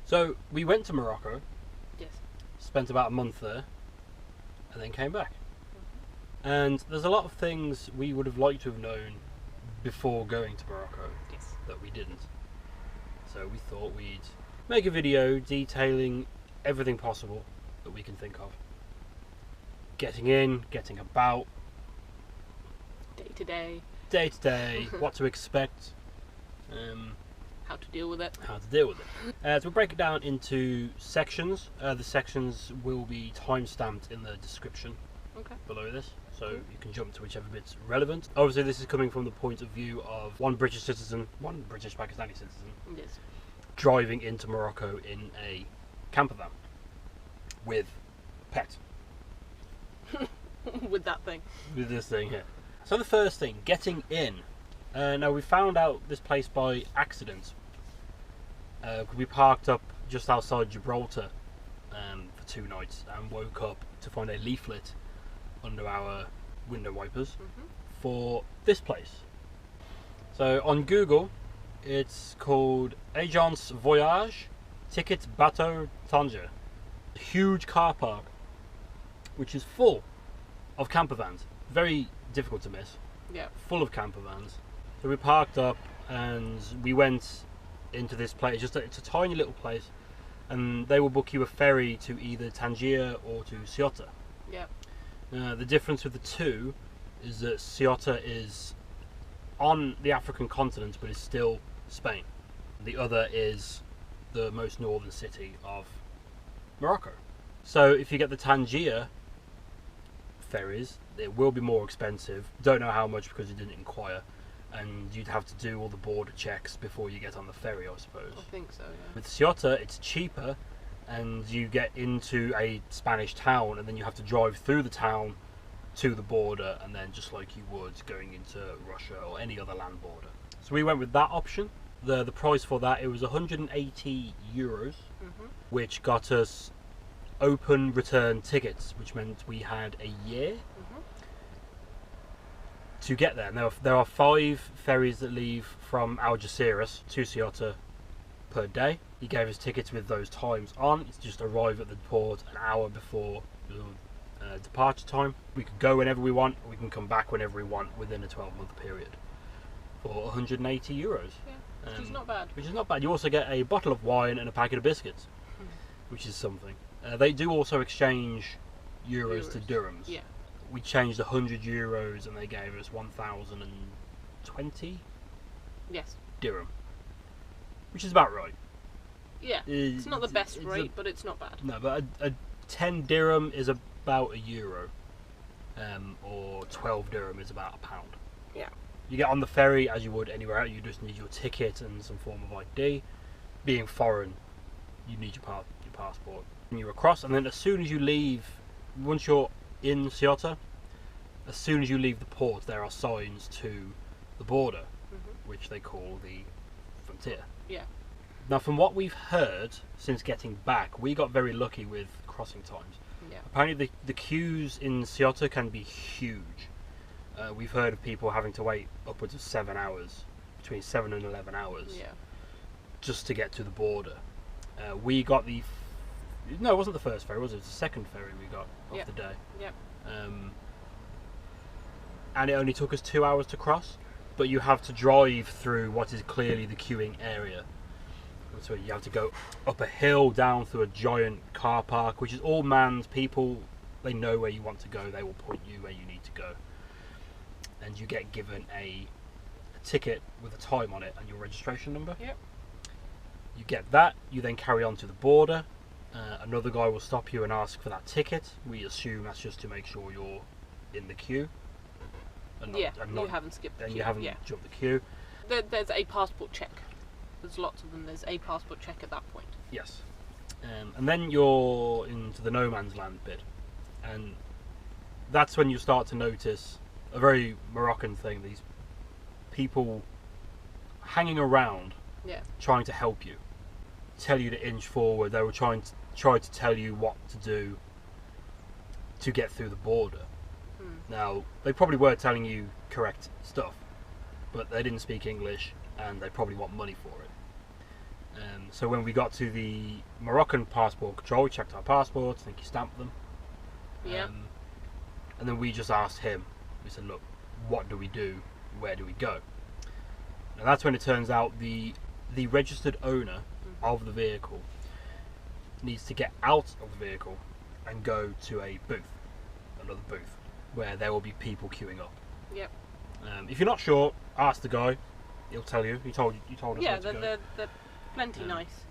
So we went to Morocco. Yes. Spent about a month there, and then came back. And there's a lot of things we would have liked to have known before going to Morocco Yes. that we didn't. So we thought we'd make a video detailing everything possible that we can think of. Getting in, getting about, Day to day. day to day, what to expect, How to deal with it. how to deal with it. So we'll break it down into sections. The sections will be time-stamped in the description Okay. below this, so you can jump to whichever bit's relevant. Obviously this is coming from the point of view of one British citizen, one British Pakistani citizen, Yes. driving into Morocco in a camper van with pet, With that thing. with this thing here. So the first thing, getting in. Now we found out this place by accident. We parked up just outside Gibraltar for 2 nights and woke up to find a leaflet under our window wipers for this place. So on Google it's called Agence Voyage Ticket Bateau Tanger. A huge car park which is full of camper vans. Very difficult to miss. Yeah. Full of camper vans. So we parked up and we went into this place. It's a tiny little place, and they will book you a ferry to either Tangier or to Ceuta. Yeah. The difference with the two is that Ceuta is on the African continent but is still Spain. The other is the most northern city of Morocco. So if you get the Tangier ferries, it will be more expensive. Don't know how much because you didn't inquire, and you'd have to do all the border checks before you get on the ferry, I suppose. I think so, yeah. With Ceuta it's cheaper, and you get into a Spanish town and then you have to drive through the town to the border, and then just like you would going into Russia or any other land border. So we went with that option. The price for that, it was 180 euros, which got us open return tickets, which meant we had a year to get there. Now there are 5 ferries that leave from Algeciras to Ceuta per day. He gave us tickets with those times on. It's just arrive at the port an hour before departure time. We can go whenever we want, we can come back whenever we want within a 12-month period for 180 euros. Yeah, which is not bad. Which is not bad. You also get a bottle of wine and a packet of biscuits, which is something. They do also exchange euros to dirhams. Yeah. We changed 100 euros and they gave us 1,020 Yes. dirham, which is about right. Yeah. It's not the best rate, but it's not bad. No, but a 10 dirham is about a euro, or 12 dirham is about £1. Yeah. You get on the ferry as you would anywhere else. You just need your ticket and some form of ID. Being foreign, you need your passport. And you're across, and then as soon as you leave, once you're in Ceuta, as soon as you leave the port, there are signs to the border, which they call the frontier. Yeah. Now, from what we've heard since getting back, we got very lucky with crossing times. Yeah. Apparently the queues in Ceuta can be huge. We've heard of people having to wait upwards of 7 hours, between 7 and 11 hours, Yeah. just to get to the border. We got no, it wasn't the first ferry, was it? It was the second ferry we got of the day. Yeah. And it only took us 2 hours to cross, but you have to drive through what is clearly the queuing area. And so you have to go up a hill, down through a giant car park, which is all manned. People, they know where you want to go, they will point you where you need to go. And you get given a ticket with a time on it and your registration number. Yep. You get that, you then carry on to the border. Another guy will stop you and ask for that ticket. We assume that's just to make sure you're in the queue. And You haven't skipped the then queue. you haven't jumped the queue. There's a passport check. There's lots of them. There's a passport check at that point. Yes. And then you're into the no man's land bit. And that's when you start to notice a very Moroccan thing. These people hanging around trying to help you, tell you to inch forward. They were try to tell you what to do to get through the border. Now, they probably were telling you correct stuff, but they didn't speak English and they probably want money for it. So when we got to the Moroccan passport control, we checked our passports. I think he stamped them. Yeah. And then we just asked him. We said, "Look, what do we do? Where do we go?" And that's when it turns out the registered owner of the vehicle needs to get out of the vehicle and go to another booth, where there will be people queuing up. Yep. If you're not sure, ask the guy. He'll tell you. He told us. Yeah, where to go. they're plenty nice.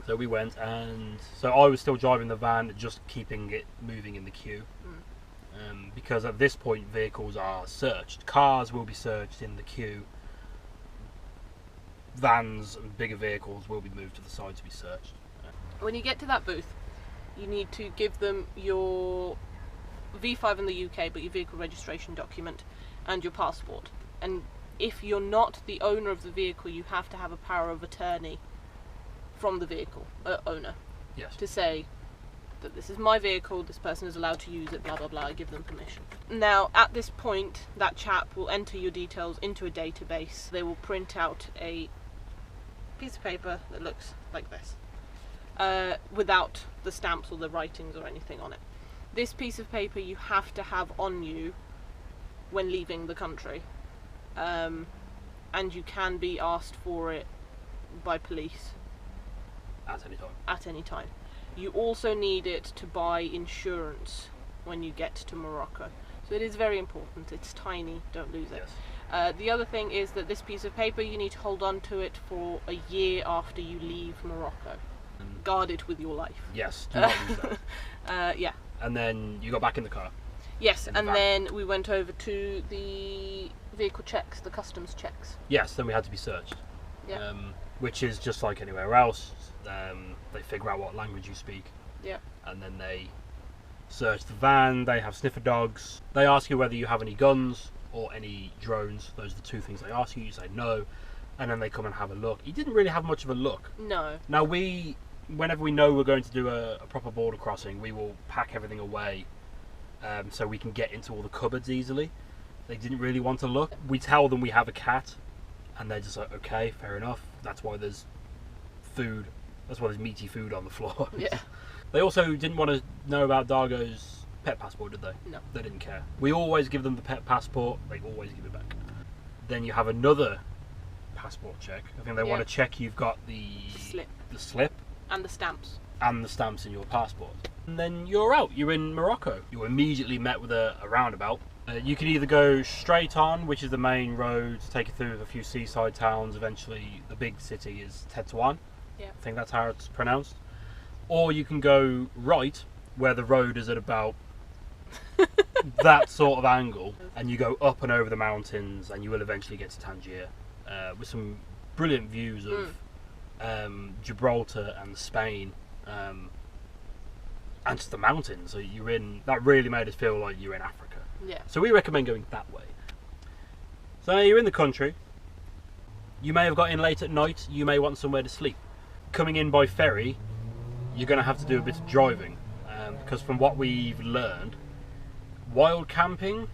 So we went, and so I was still driving the van, just keeping it moving in the queue. Because at this point, vehicles are searched. Cars will be searched in the queue. Vans and bigger vehicles will be moved to the side to be searched. When you get to that booth, you need to give them your V5 in the UK, but your vehicle registration document and your passport. And if you're not the owner of the vehicle, you have to have a power of attorney from the vehicle owner. Yes. To say that this is my vehicle, this person is allowed to use it, blah blah blah, I give them permission. Now at this point, that chap will enter your details into a database. They will print out a piece of paper that looks like this, without the stamps or the writings or anything on it. This piece of paper you have to have on you when leaving the country, and you can be asked for it by police At any time. at any time. You also need it to buy insurance when you get to Morocco. So it is very important. It's tiny, don't lose it. Yes. The other thing is that this piece of paper, you need to hold on to it for a year after you leave Morocco. Guard it with your life. Yes, do not use that. Yeah. And then you got back in the car. Yes, In the and van. then we went over to the vehicle checks, the customs checks. Yes, then we had to be searched. Yeah. Which is just like anywhere else. They figure out what language you speak. Yeah. And then they search the van. They have sniffer dogs. They ask you whether you have any guns or any drones. Those are the two things they ask you. You say no, and then they come and have a look. He didn't really have much of a look. No. Now whenever we know we're going to do a proper border crossing, we will pack everything away, so we can get into all the cupboards easily. They didn't really want to look. We tell them we have a cat, and they're just like, okay, fair enough. That's why there's food. That's why there's meaty food on the floor. Yeah. They also didn't want to know about Dargo's pet passport, did they? No. They didn't care. We always give them the pet passport. They always give it back. Then you have another passport check. I think they want to check you've got the slip And the stamps. and the stamps in your passport. And then you're out. You're in Morocco. You're immediately met with a roundabout. You can either go straight on, which is the main road, to take you through a few seaside towns. Eventually, the big city is Catavan. Yeah. I think that's how it's pronounced. Or you can go right, where the road is at about that sort of angle, and you go up and over the mountains, and you will eventually get to Tangier, with some brilliant views of Gibraltar and Spain, and just the mountains. So you're in. That really made us feel like you're in Africa. Yeah. So we recommend going that way. So now you're in the country. You may have got in late at night. You may want somewhere to sleep. Coming in by ferry, you're going to have to do a bit of driving, because from what we've learned, wild camping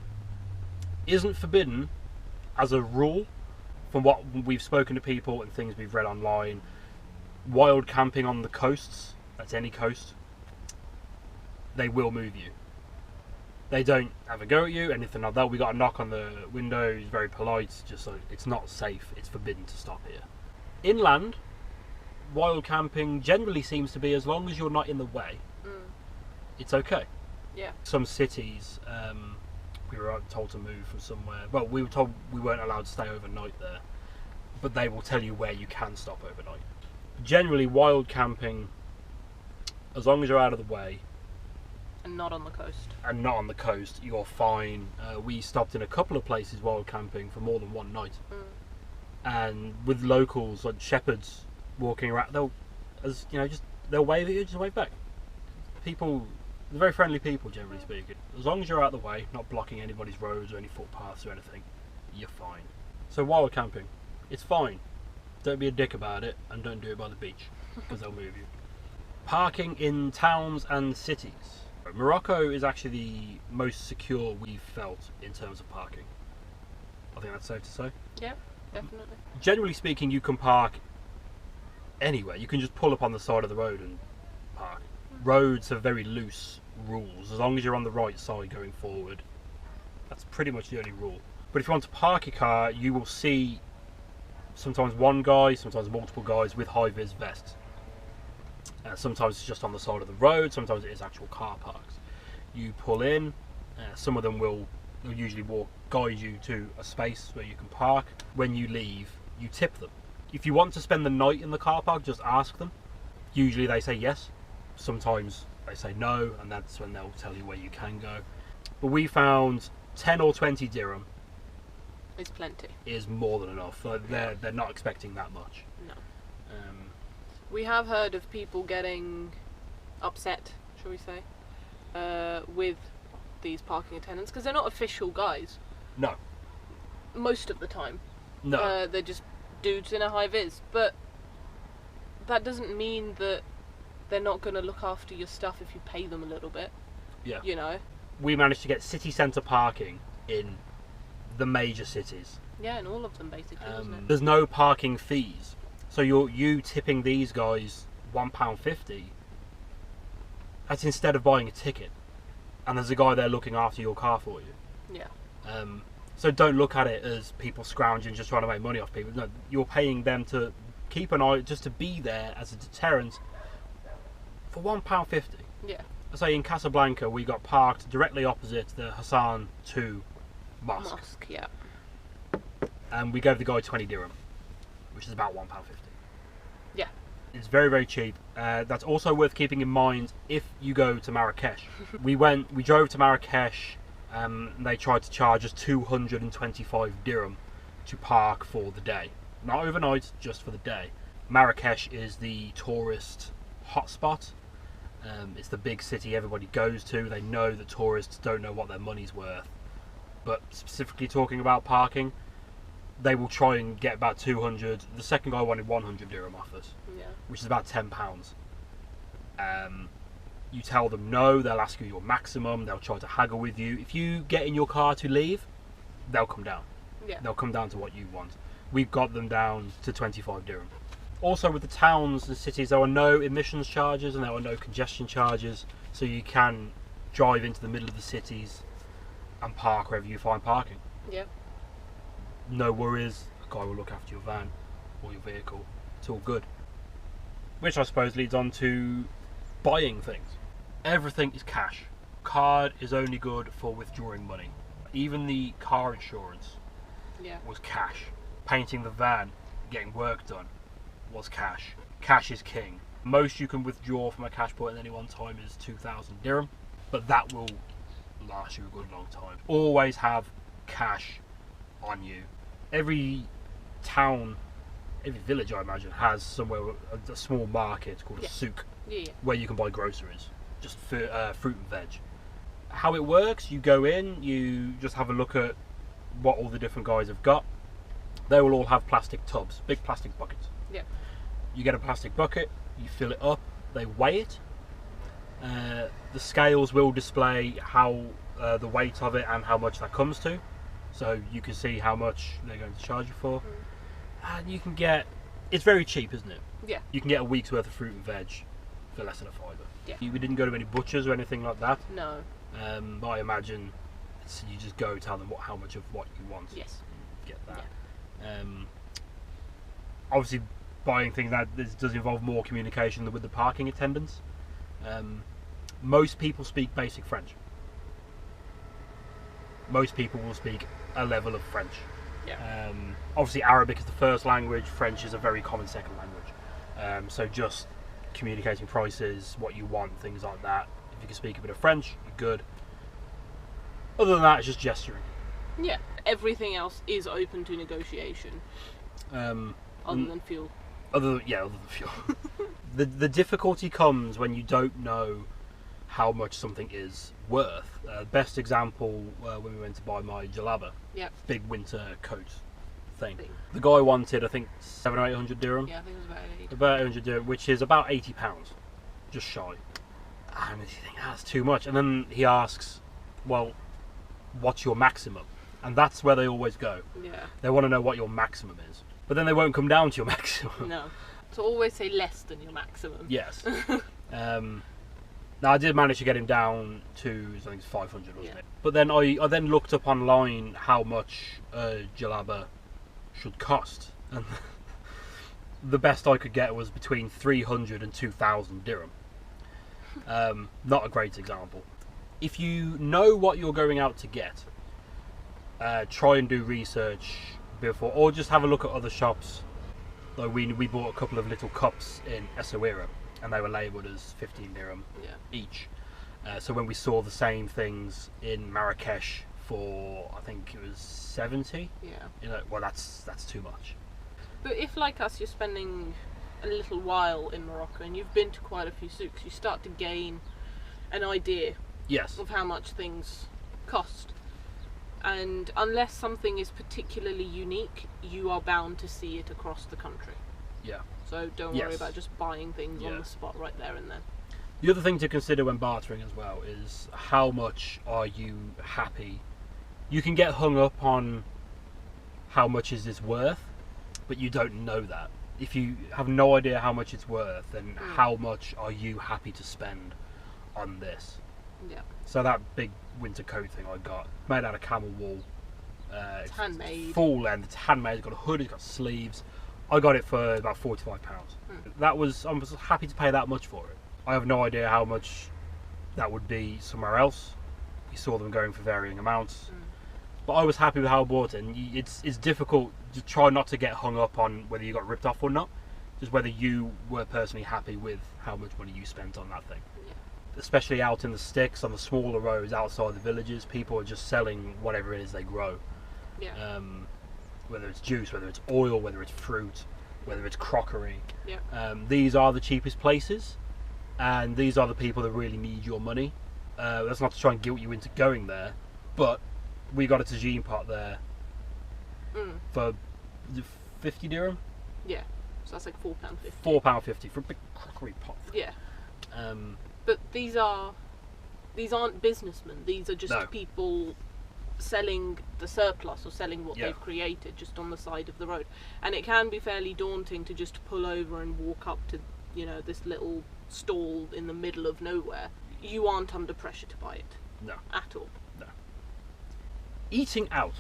isn't forbidden as a rule. From what we've spoken to people and things we've read online, wild camping on the coasts, that's any coast, they will move you. They don't have a go at you, anything like that. We got a knock on the window. He's very polite, just like, it's not safe, it's forbidden to stop here. Inland, wild camping generally seems to be, as long as you're not in the way, it's okay. Yeah. Some cities, we were told to move from somewhere. Well, we were told we weren't allowed to stay overnight there, but they will tell you where you can stop overnight. Generally, wild camping, as long as you're out of the way And not on the coast. and not on the coast, you're fine. We stopped in a couple of places wild camping for more than one night, and with locals, like shepherds walking around, they'll wave at you, just wave back. People, they're very friendly people, generally speaking. As long as you're out of the way, not blocking anybody's roads or any footpaths or anything, you're fine. So wild camping, it's fine. Don't be a dick about it, and don't do it by the beach, because they'll move you. Parking in towns and cities. Morocco is actually the most secure we've felt in terms of parking. I think that's safe to say. Yeah, definitely. Generally speaking, you can park anywhere. You can just pull up on the side of the road and park. Roads have very loose rules. As long as you're on the right side going forward, that's pretty much the only rule. But if you want to park your car, you will see sometimes one guy, sometimes multiple guys with high-vis vests. Sometimes it's just on the side of the road, sometimes it is actual car parks. You pull in, some of them will usually guide you to a space where you can park. When you leave, you tip them. If you want to spend the night in the car park, just ask them. Usually they say yes. Sometimes they say no, and that's when they'll tell you where you can go. But we found 10 or 20 dirham It's plenty. is more than enough. They're not expecting that much. No. We have heard of people getting upset, shall we say, with these parking attendants, because they're not official guys. No. Most of the time. No. They're just dudes in a high vis. But that doesn't mean that they're not going to look after your stuff if you pay them a little bit. Yeah. You know? We managed to get city centre parking in the major cities. Yeah, in all of them basically, isn't it? There's no parking fees. So you tipping these guys £1.50, that's instead of buying a ticket. And there's a guy there looking after your car for you. Yeah. So don't look at it as people scrounging, just trying to make money off people. No, you're paying them to keep an eye, just to be there as a deterrent for £1.50. Yeah. I say in Casablanca, we got parked directly opposite the Hassan II mosque. Yeah. And we gave the guy 20 dirham, which is about £1.50. Yeah. It's very, very cheap. That's also worth keeping in mind if you go to Marrakesh. we drove to Marrakesh, and they tried to charge us 225 dirham to park for the day. Not overnight, just for the day. Marrakesh is the tourist hotspot. It's the big city everybody goes to. They know that tourists don't know what their money's worth. But specifically talking about parking, they will try and get about 200. The second guy wanted 100 dirham off us, Yeah. which is about £10. You tell them no, they'll ask you your maximum, they'll try to haggle with you. If you get in your car to leave, they'll come down. Yeah. They'll come down to what you want. We've got them down to 25 dirham. Also with the towns and cities, there are no emissions charges and there are no congestion charges, so you can drive into the middle of the cities and park wherever you find parking. Yeah. No worries, a guy will look after your van or your vehicle. It's all good. Which I suppose leads on to buying things. Everything is cash. Card is only good for withdrawing money. Even the car insurance Yeah. was cash. Painting the van, getting work done, was cash. Cash is king. Most you can withdraw from a cash point at any one time is 2,000 dirham, but that will last you a good long time. Always have cash on you. Every town, every village I imagine has somewhere a small market called a souk Yeah. where you can buy groceries, just fruit and veg. How it works, you go in, you just have a look at what all the different guys have got. They will all have plastic tubs, big plastic buckets. Yeah. You get a plastic bucket, you fill it up, they weigh it. The scales will display how the weight of it and how much that comes to, so you can see how much they're going to charge you for. And you can get, it's very cheap, isn't it? Yeah. You can get a week's worth of fruit and veg for less than a fiver. Yeah. We didn't go to any butchers or anything like that, No. but I imagine you just go tell them how much of what you want. Yes. Get that. Obviously, buying things that this does involve more communication with the parking attendants. Most people speak basic French. Most people will speak a level of French. Yeah. Obviously, Arabic is the first language. French is a very common second language. So just communicating prices, what you want, things like that. If you can speak a bit of French, you're good. Other than that, it's just gesturing. Yeah. Everything else is open to negotiation. Other than fuel. Other than fuel. The difficulty comes when you don't know how much something is worth. Best example when we went to buy my jalaba, Yeah. big winter coat thing. Thing. The guy wanted, I think, 700 or 800 dirham. Yeah, I think it was about 8. About 800 dirham, which is about £80, just shy. And you think that's too much. And then he asks, well, what's your maximum? And that's where they always go. Yeah. They want to know what your maximum is. But then they won't come down to your maximum. No. So always say less than your maximum. Yes. Now I did manage to get him down to, I think it's 500, wasn't it? But then I then looked up online how much a jalaba should cost, and the best I could get was between 300 and 2,000 dirham. Not a great example. If you know what you're going out to get, try and do research before, or just have a look at other shops. Like we bought a couple of little cups in Essaouira, and they were labelled as 15 dirham each. So when we saw the same things in Marrakesh for, I think it was 70, well, that's too much. But if, like us, you're spending a little while in Morocco and you've been to quite a few souks, you start to gain an idea of how much things cost. And unless something is particularly unique, you are bound to see it across the country. Yeah. So don't worry about just buying things on the spot right there and then. The other thing to consider when bartering as well is how much are you happy. You can get hung up on how much is this worth, but you don't know that. If you have no idea how much it's worth, then how much are you happy to spend on this? Yeah. So that big winter coat thing I got, made out of camel wool. It's handmade. Full length, it's handmade, it's got a hood, it's got sleeves. I got it for about £45. I was happy to pay that much for it. I have no idea how much that would be somewhere else. We saw them going for varying amounts. But I was happy with how I bought it, and it's difficult to try not to get hung up on whether you got ripped off or not. Just whether you were personally happy with how much money you spent on that thing. Especially out in the sticks, on the smaller roads outside the villages, people are just selling whatever it is they grow. Whether it's juice, whether it's oil, whether it's fruit, whether it's crockery. These are the cheapest places, and these are the people that really need your money. That's not to try and guilt you into going there, but we got a tagine pot there for 50 dirham. Yeah, so that's like £4.50. £4.50 for a big crockery pot. Yeah. But these aren't businessmen. These are just people selling the surplus or selling what they've created just on the side of the road. And it can be fairly daunting to just pull over and walk up to, this little stall in the middle of nowhere. You aren't under pressure to buy it. No. At all. No. Eating out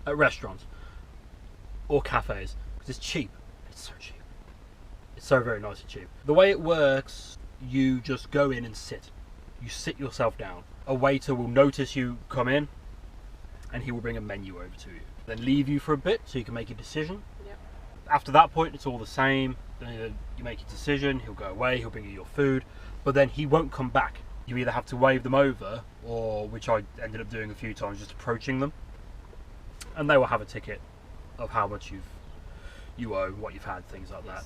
at restaurants or cafes, because it's cheap. It's so cheap. It's so very nice and cheap. The way it works, you just go in and sit. You sit yourself down. A waiter will notice you come in, and he will bring a menu over to you. Then leave you for a bit so you can make a decision. After that point, it's all the same. Then you make a decision, he'll go away, he'll bring you your food, but then he won't come back. You either have to wave them over, or, which I ended up doing a few times, just approaching them, and they will have a ticket of how much you owe, what you've had, things like that.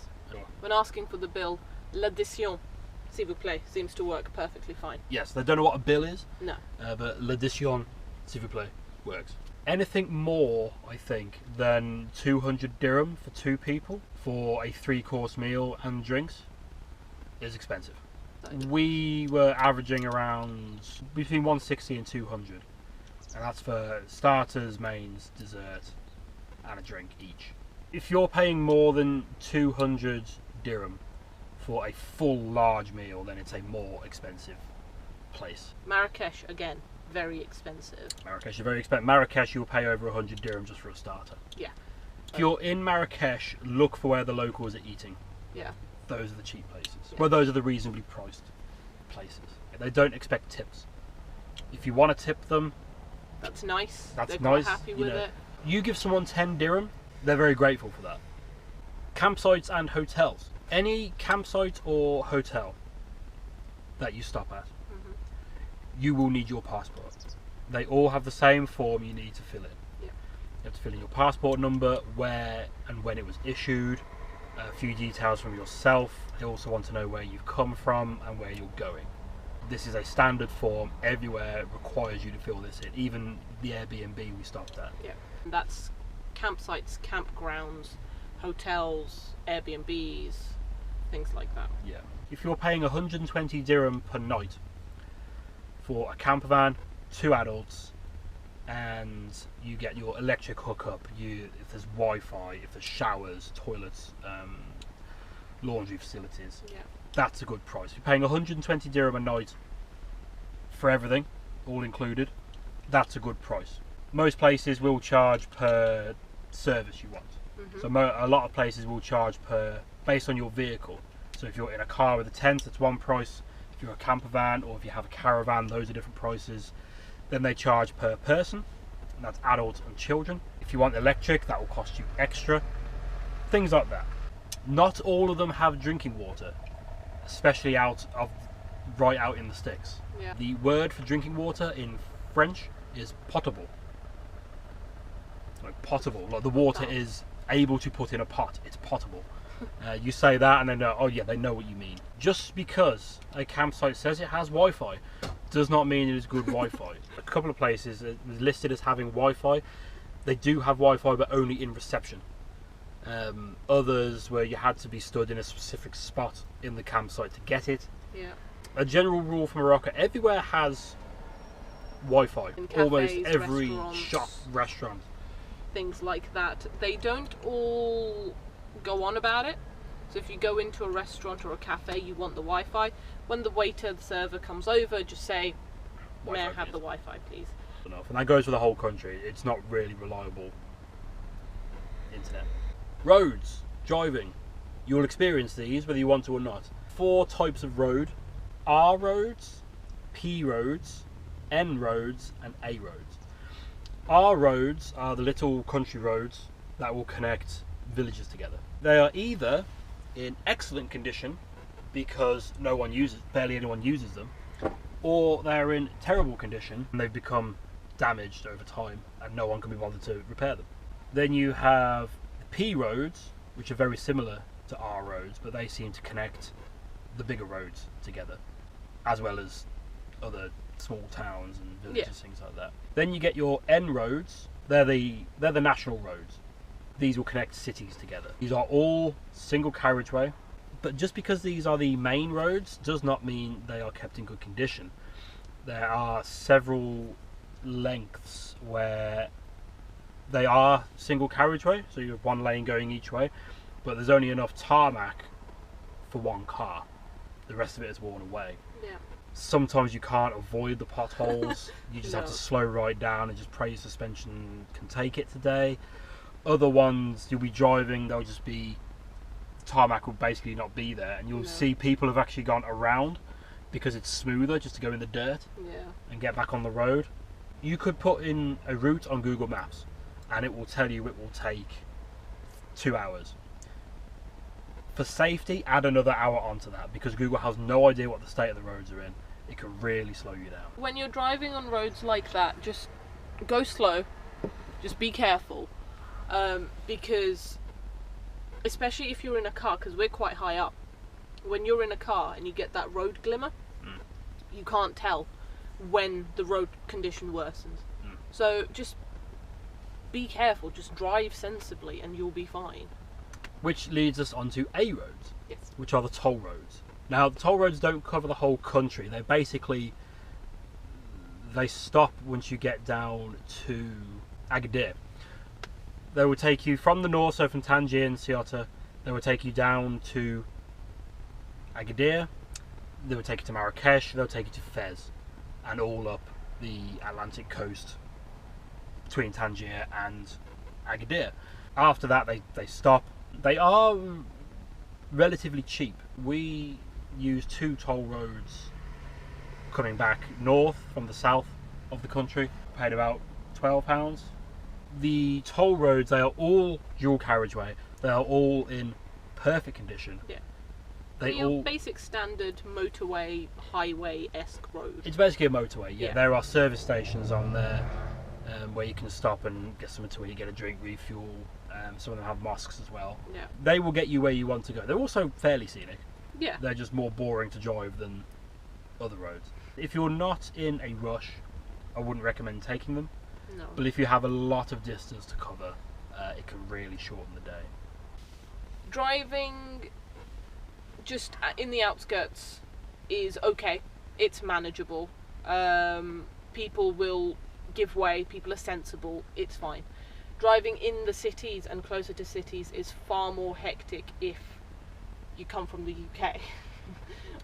When asking for the bill, l'addition, s'il vous plaît, seems to work perfectly fine. Yes, they don't know what a bill is. No. But l'addition, s'il vous plaît, works. Anything more, I think, than 200 dirham for two people for a 3-course meal and drinks is expensive. We were averaging around between 160 and 200, and that's for starters, mains, dessert, and a drink each. If you're paying more than 200 dirham for a full large meal, then it's a more expensive place. Marrakesh, again, very expensive. Marrakesh is very expensive. Marrakesh, you'll pay over 100 dirham just for a starter. Yeah. If you're in Marrakesh, look for where the locals are eating. Yeah. Those are the cheap places. Yeah. Well, those are the reasonably priced places. They don't expect tips. If you want to tip them, that's nice. They're nice. Happy with it. You give someone 10 dirham, they're very grateful for that. Campsites and hotels. Any campsite or hotel that you stop at, you will need your passport. They all have the same form you need to fill in. Yeah. You have to fill in your passport number, where and when it was issued, a few details from yourself. They also want to know where you've come from and where you're going. This is a standard form everywhere. It requires you to fill this in. Even the Airbnb we stopped at. Yeah, that's campsites, campgrounds, hotels, Airbnbs, things like that. Yeah. If you're paying 120 dirham per night for a camper van, 2 adults, and you get your electric hookup. If there's Wi-Fi, if there's showers, toilets, laundry facilities, that's a good price. You're paying 120 dirham a night for everything, all included. That's a good price. Most places will charge per service you want. So a lot of places will charge based on your vehicle. So if you're in a car with a tent, it's one price. If you're a camper van, or if you have a caravan, those are different prices. Then they charge per person, and that's adults and children. If you want electric, that will cost you extra. Things like that. Not all of them have drinking water, especially right out in the sticks. The word for drinking water in French is potable. Like potable, like the water is able to put in a pot. It's potable. You say that and then oh yeah, they know what you mean. Just because a campsite says it has Wi-Fi does not mean it is good Wi-Fi. A couple of places is listed as having Wi-Fi. They do have Wi-Fi, but only in reception. Others where you had to be stood in a specific spot in the campsite to get it. A general rule for Morocco: everywhere has Wi-Fi. In cafes, almost every restaurants, shop, restaurant. Things like that. They don't all go on about it. So if you go into a restaurant or a cafe, you want the Wi-Fi. When the waiter, the server comes over, just say, "May I have the Wi-Fi, please?" Enough, and that goes for the whole country. It's not really reliable internet. Roads, driving. You'll experience these whether you want to or not. 4 types of road: R roads, P roads, N roads, and A roads. R roads are the little country roads that will connect villages together. They are either in excellent condition because barely anyone uses them, or they're in terrible condition and they've become damaged over time and no one can be bothered to repair them. Then you have the P roads, which are very similar to R roads, but they seem to connect the bigger roads together, as well as other small towns and villages, things like that. Then you get your N roads. They're the national roads. These will connect cities together. These are all single carriageway, but just because these are the main roads does not mean they are kept in good condition. There are several lengths where they are single carriageway, so you have one lane going each way, but there's only enough tarmac for one car. The rest of it is worn away. Sometimes you can't avoid the potholes. You just have to slow right down and just pray your suspension can take it today. Other ones, you'll be driving, they'll just be, the tarmac will basically not be there, and you'll see people have actually gone around because it's smoother just to go in the dirt and get back on the road. You could put in a route on Google Maps and it will tell you it will take 2 hours. For safety, add another hour onto that, because Google has no idea what the state of the roads are in. It can really slow you down. When you're driving on roads like that, just go slow, just be careful, because especially if you're in a car, because we're quite high up, when you're in a car and you get that road glimmer, you can't tell when the road condition worsens. So just be careful, just drive sensibly and you'll be fine. Which leads us onto A roads, which are the toll roads. Now, the toll roads don't cover the whole country. They stop once you get down to Agadir. They will take you from the north, so from Tangier and Ceuta, they will take you down to Agadir, they will take you to Marrakesh, they'll take you to Fez, and all up the Atlantic coast between Tangier and Agadir. After that, they stop. They are relatively cheap. We use 2 toll roads coming back north from the south of the country. Paid about £12. The toll roads, they are all dual carriageway. They are all in perfect condition. They all basic standard motorway, highway-esque road. It's basically a motorway. There are service stations on there where you can stop and get something to eat, get a drink, refuel. Some of them have mosques as well. They will get you where you want to go. They're also fairly scenic. They're just more boring to drive than other roads. If you're not in a rush, I wouldn't recommend taking them. But if you have a lot of distance to cover, it can really shorten the day. Driving just in the outskirts is okay. It's manageable. People will give way, people are sensible, it's fine. Driving in the cities and closer to cities is far more hectic if you come from the UK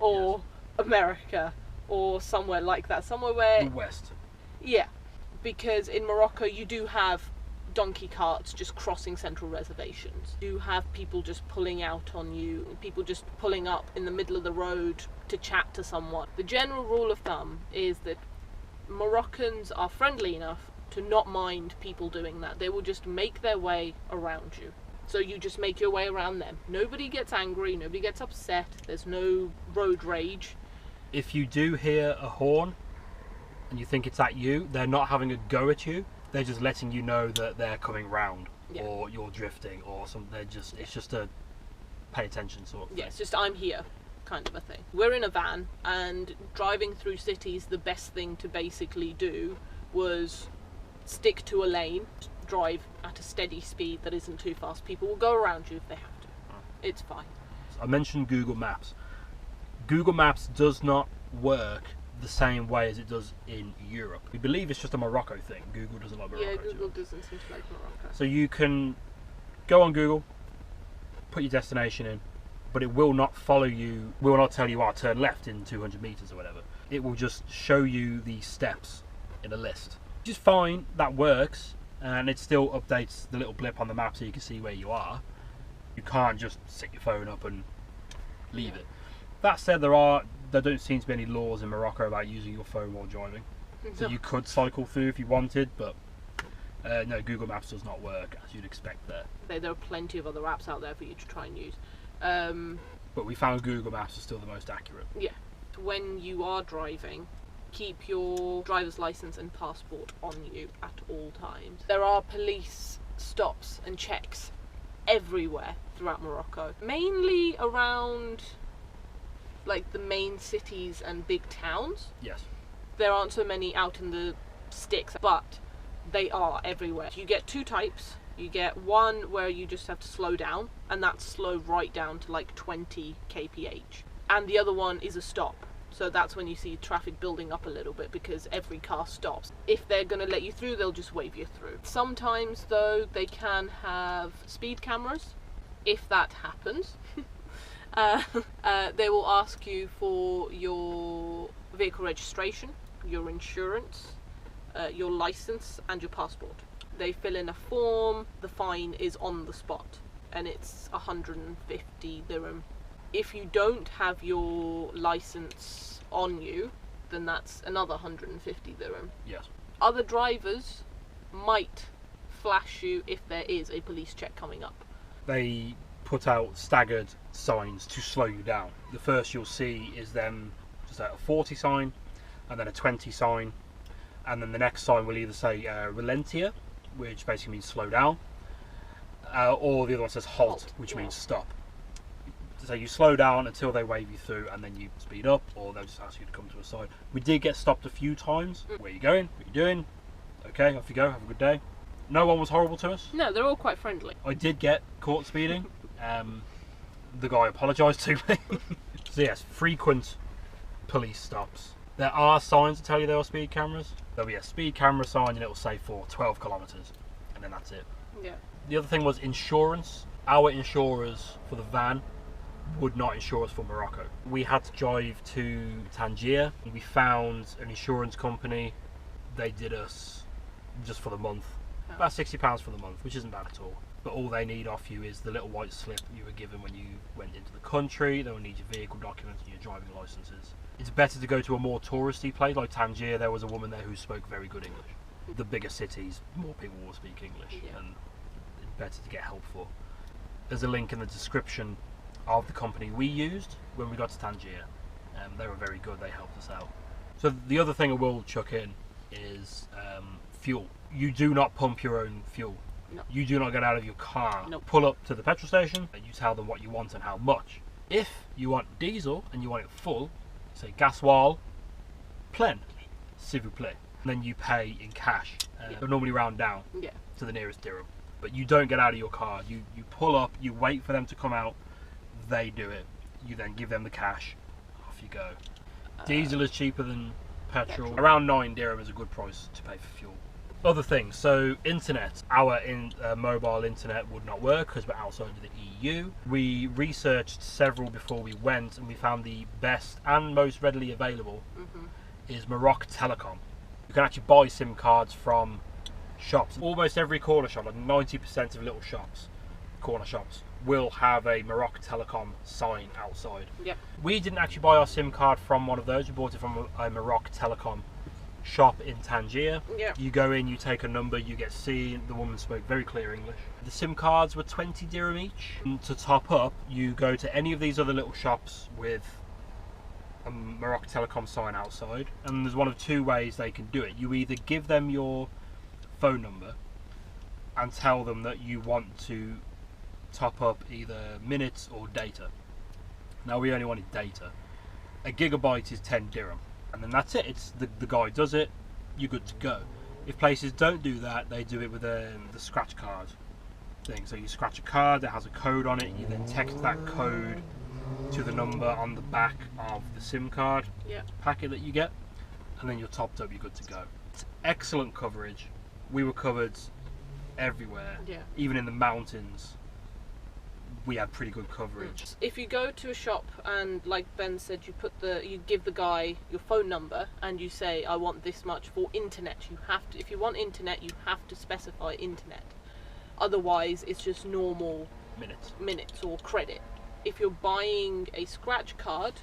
or America or somewhere like that, somewhere where... The West. Yeah, because in Morocco you do have donkey carts just crossing central reservations. You have people just pulling out on you, people just pulling up in the middle of the road to chat to someone. The general rule of thumb is that Moroccans are friendly enough to not mind people doing that. They will just make their way around you. So you just make your way around them. Nobody gets angry, nobody gets upset, there's no road rage. If you do hear a horn and you think it's at you, they're not having a go at you. They're just letting you know that they're coming round, or you're drifting, or something. It's just a pay attention sort of thing. Yeah, it's just I'm here kind of a thing. We're in a van, and driving through cities, the best thing to basically do was stick to a lane, drive at a steady speed that isn't too fast. People will go around you if they have to. It's fine. I mentioned Google Maps. Google Maps does not work the same way as it does in Europe. We believe it's just a Morocco thing. Google doesn't like Morocco. Yeah, Google doesn't seem to like Morocco. So you can go on Google, put your destination in, but it will not follow you, will not tell you, turn left in 200 meters or whatever. It will just show you the steps in a list. Which is fine, that works, and it still updates the little blip on the map so you can see where you are. You can't just set your phone up and leave it. That said, there don't seem to be any laws in Morocco about using your phone while driving. So you could cycle through if you wanted, but no, Google Maps does not work as you'd expect there. There are plenty of other apps out there for you to try and use. But we found Google Maps is still the most accurate. Yeah. When you are driving, keep your driver's license and passport on you at all times. There are police stops and checks everywhere throughout Morocco, mainly around like the main cities and big towns. Yes. There aren't so many out in the sticks, but they are everywhere. You get two types. You get one where you just have to slow down, and that's slow right down to like 20 kph. And the other one is a stop. So that's when you see traffic building up a little bit because every car stops. If they're going to let you through, they'll just wave you through. Sometimes though, they can have speed cameras. If that happens, they will ask you for your vehicle registration, your insurance, your license and your passport. They fill in a form, the fine is on the spot, and it's 150 dirham. If you don't have your license on you, then that's another 150 dirham. Yes. Other drivers might flash you if there is a police check coming up. They put out staggered signs to slow you down. The first you'll see is them just a 40 sign, and then a 20 sign, and then the next sign will either say relentia, which basically means slow down, or the other one says halt, which means stop. So you slow down until they wave you through, and then you speed up, or they'll just ask you to come to a side. We did get stopped a few times. Where are you going? What are you doing? Okay, off you go. Have a good day. No one was horrible to us. No, they're all quite friendly. I did get caught speeding. The guy apologised to me. So yes, frequent police stops. There are signs to tell you there are speed cameras. There'll be a speed camera sign and it'll say for 12 kilometres, and then that's it. Yeah. The other thing was insurance. Our insurers for the van would not insure us for Morocco. We had to drive to Tangier. We found an insurance company. They did us just for the month, about £60 for the month, which isn't bad at all. But all they need off you is the little white slip you were given when you went into the country. They will need your vehicle documents and your driving licences. It's better to go to a more touristy place like Tangier. There was a woman there who spoke very good English. The bigger cities, more people will speak English, and it's better to get help for. There's a link in the description of the company we used when we got to Tangier. They were very good, they helped us out. So the other thing I will chuck in is fuel. You do not pump your own fuel. No. You do not get out of your car, Nope. pull up to the petrol station, and you tell them what you want and how much. If you want diesel and you want it full, say gasoil plein, s'il vous plaît. And then you pay in cash. They'll normally round down to the nearest dirham. But you don't get out of your car. You pull up, you wait for them to come out, they do it. You then give them the cash, off you go. Diesel is cheaper than petrol. Around 9 dirham is a good price to pay for fuel. Other things, so internet. Our mobile internet would not work because we're outside of the EU. We researched several before we went, and we found the best and most readily available is Morocco Telecom. You can actually buy SIM cards from shops. Almost every corner shop, like 90% of little shops, corner shops, will have a Morocco Telecom sign outside. Yep. We didn't actually buy our SIM card from one of those. We bought it from a Morocco Telecom shop in Tangier. Yep. You go in, you take a number, you get seen. The woman spoke very clear English. The SIM cards were 20 dirham each. And to top up, you go to any of these other little shops with a Morocco Telecom sign outside, and there's one of two ways they can do it. You either give them your phone number and tell them that you want to top up either minutes or data. Now we only wanted data. A gigabyte is 10 dirham, and then that's it. It's the guy does it, you're good to go. If places don't do that, they do it with the scratch card thing. So you scratch a card that has a code on it, you then text that code to the number on the back of the SIM card packet that you get, and then you're topped up, you're good to go. It's excellent coverage. We were covered everywhere, even in the mountains. We had pretty good coverage. If you go to a shop and, like Ben said, you give the guy your phone number and you say, I want this much for internet. You have to, if you want internet, you have to specify internet. Otherwise, it's just normal minutes or credit. If you're buying a scratch card,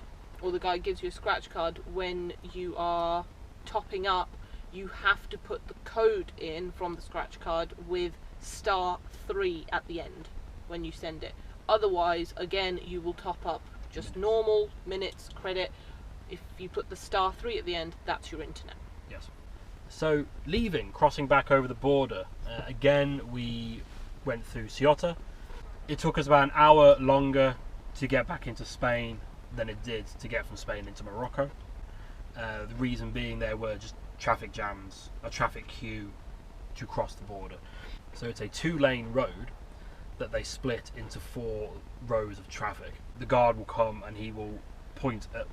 or the guy gives you a scratch card, when you are topping up, you have to put the code in from the scratch card with *3 at the end when you send it. Otherwise, again, you will top up just normal minutes, credit. If you put the *3 at the end, that's your internet. Yes. So, crossing back over the border, again, we went through Ceuta. It took us about an hour longer to get back into Spain than it did to get from Spain into Morocco. The reason being there were just traffic jams, a traffic queue to cross the border. So it's a 2-lane road that they split into 4 rows of traffic. The guard will come and he will point at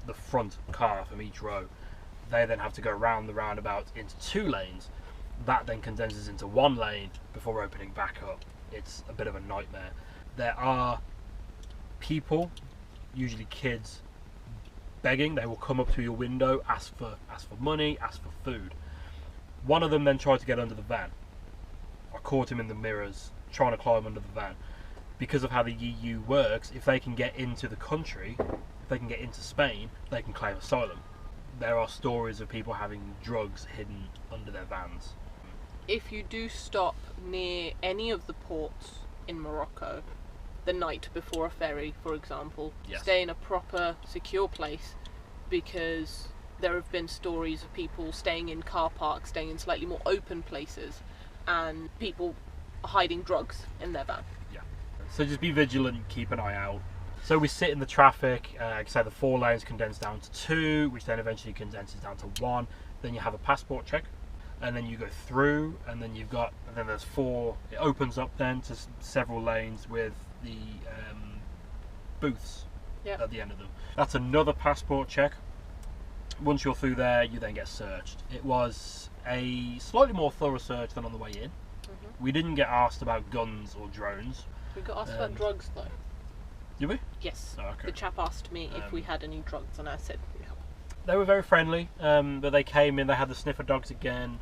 the front car from each row. They then have to go around the roundabout into 2 lanes. That then condenses into 1 lane before opening back up. It's a bit of a nightmare. There are people, usually kids, begging. They will come up to your window, ask for money, ask for food. One of them then tried to get under the van. I caught him in the mirrors trying to climb under the van. Because of how the EU works, if they can get into the country, if they can get into Spain, they can claim asylum. There are stories of people having drugs hidden under their vans. If you do stop near any of the ports in Morocco the night before a ferry, for example, stay in a proper secure place, because there have been stories of people staying in car parks, staying in slightly more open places, and people hiding drugs in their van. Yeah. So just be vigilant, keep an eye out. So we sit in the traffic, like I say, the 4 lanes condense down to 2, which then eventually condenses down to 1. Then you have a passport check, and then you go through, and then then there's 4. It opens up then to several lanes with the booths at the end of them. That's another passport check. Once you're through there, you then get searched. It was a slightly more thorough search than on the way in. We didn't get asked about guns or drones. We got asked about drugs though. Did we? Yes. Oh, okay. The chap asked me if we had any drugs, and I said no. They were very friendly, but they came in, they had the sniffer dogs again.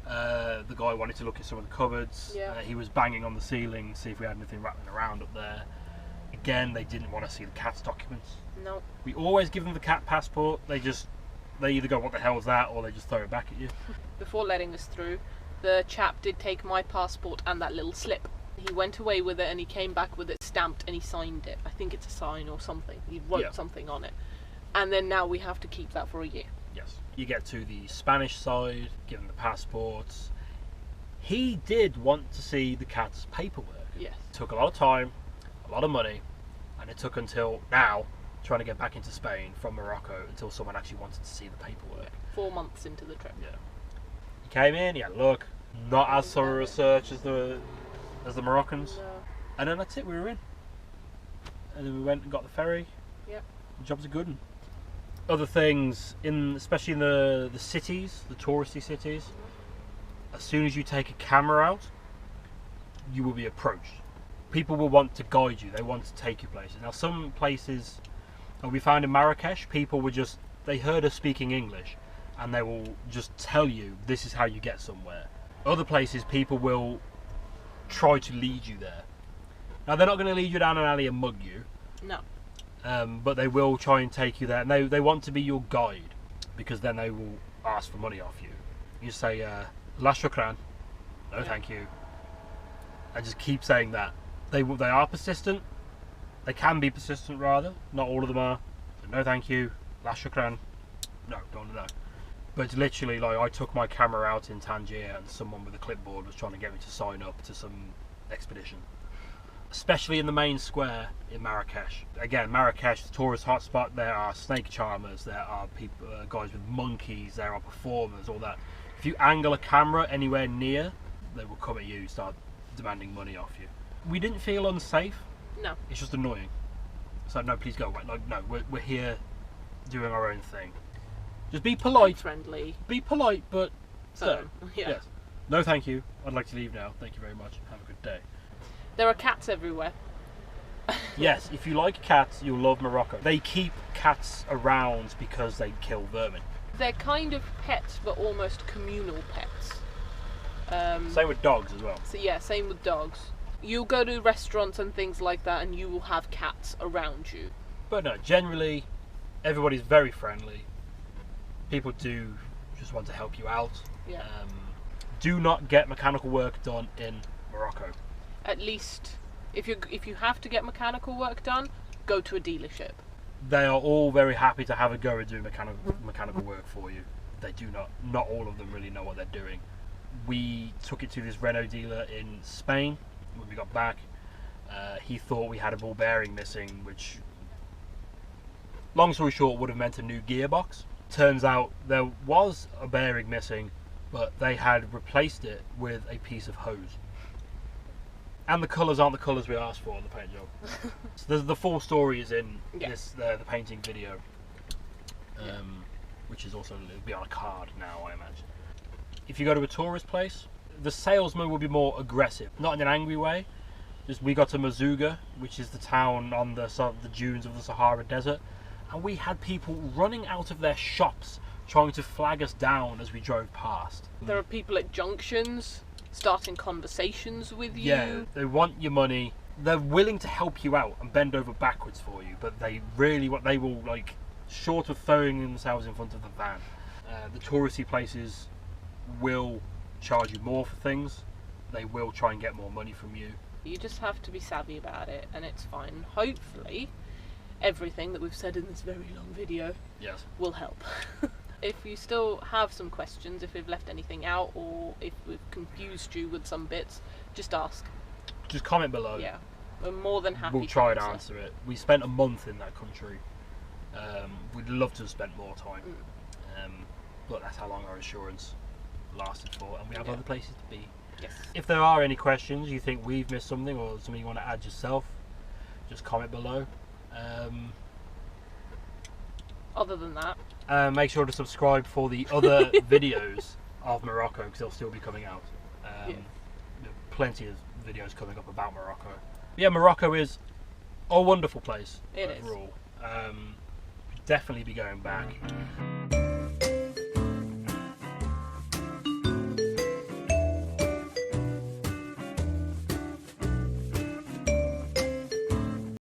The guy wanted to look at some of the cupboards. He was banging on the ceiling, see if we had anything rattling around up there. Again, they didn't want to see the cat's documents. No. We always give them the cat passport. They either go, what the hell is that, or they just throw it back at you. Before letting us through, the chap did take my passport and that little slip. He went away with it and he came back with it stamped and he signed it. I think it's a sign or something. He wrote something on it. And then now we have to keep that for a year. Yes. You get to the Spanish side, give him the passports. He did want to see the cat's paperwork. Yes. It took a lot of time, a lot of money, and it took until now, trying to get back into Spain from Morocco, until someone actually wanted to see the paperwork. 4 months into the trip. Yeah. He came in, he had a look, not as thorough a search as the Moroccans. No. And then that's it, we were in. And then we went and got the ferry. Yep. The job's a good one. Other things, especially in the cities, the touristy cities, as soon as you take a camera out, you will be approached. People will want to guide you. They want to take you places. Now, some places, we found in Marrakesh, people were they heard us speaking English, and they will just tell you this is how you get somewhere. Other places, people will try to lead you there. Now, they're not going to lead you down an alley and mug you. No. But they will try and take you there, and they want to be your guide, because then they will ask for money off you. You say, La shukran, no thank you, and just keep saying that. They are persistent. They can be persistent, rather. Not all of them are. So, no thank you, La shukran, no, don't know. But it's literally like I took my camera out in Tangier and someone with a clipboard was trying to get me to sign up to some expedition. Especially in the main square in Marrakesh. Again, Marrakesh, the tourist hotspot, there are snake charmers, there are people, guys with monkeys, there are performers, all that. If you angle a camera anywhere near, they will come at you, start demanding money off you. We didn't feel unsafe. No. It's just annoying. So no, please go away. Like, no, we're here doing our own thing. Just be polite. And friendly. Be polite, but stay. Yeah. Yes. No, thank you. I'd like to leave now. Thank you very much. Have a good day. There are cats everywhere. Yes, if you like cats, you'll love Morocco. They keep cats around because they kill vermin. They're kind of pets, but almost communal pets. Same with dogs as well. So yeah, same with dogs. You'll go to restaurants and things like that, and you will have cats around you. But no, generally, everybody's very friendly. People do just want to help you out. Yeah. Do not get mechanical work done in Morocco. At least, if you have to get mechanical work done, go to a dealership. They are all very happy to have a go at doing mechanical work for you. They do not all of them really know what they're doing. We took it to this Renault dealer in Spain when we got back. He thought we had a ball bearing missing, which, long story short, would have meant a new gearbox. Turns out there was a bearing missing, but they had replaced it with a piece of hose. And the colours aren't the colours we asked for on the paint job. So the full story is in the painting video, which is also it'll be on a card now, I imagine. If you go to a tourist place, the salesman will be more aggressive, not in an angry way. Just we got to Mazouga, which is the town on the dunes of the Sahara Desert, and we had people running out of their shops trying to flag us down as we drove past. There are people at junctions starting conversations with you. Yeah, they want your money. They're willing to help you out and bend over backwards for you, but they will, like, short of throwing themselves in front of the van. The touristy places will charge you more for things. They will try and get more money from you. You just have to be savvy about it, and it's fine. Hopefully, everything that we've said in this very long video will help. If you still have some questions, if we've left anything out, or if we've confused you with some bits, just ask. Just comment below. Yeah, we're more than happy. We'll try and answer it. We spent a month in that country. We'd love to have spent more time, but that's how long our insurance lasted for, and we have other places to be. Yes. If there are any questions, you think we've missed something, or something you want to add yourself, just comment below. Other than that, make sure to subscribe for the other videos of Morocco, because they'll still be coming out. There are plenty of videos coming up about Morocco. Yeah, Morocco is a wonderful place overall. Definitely be going back.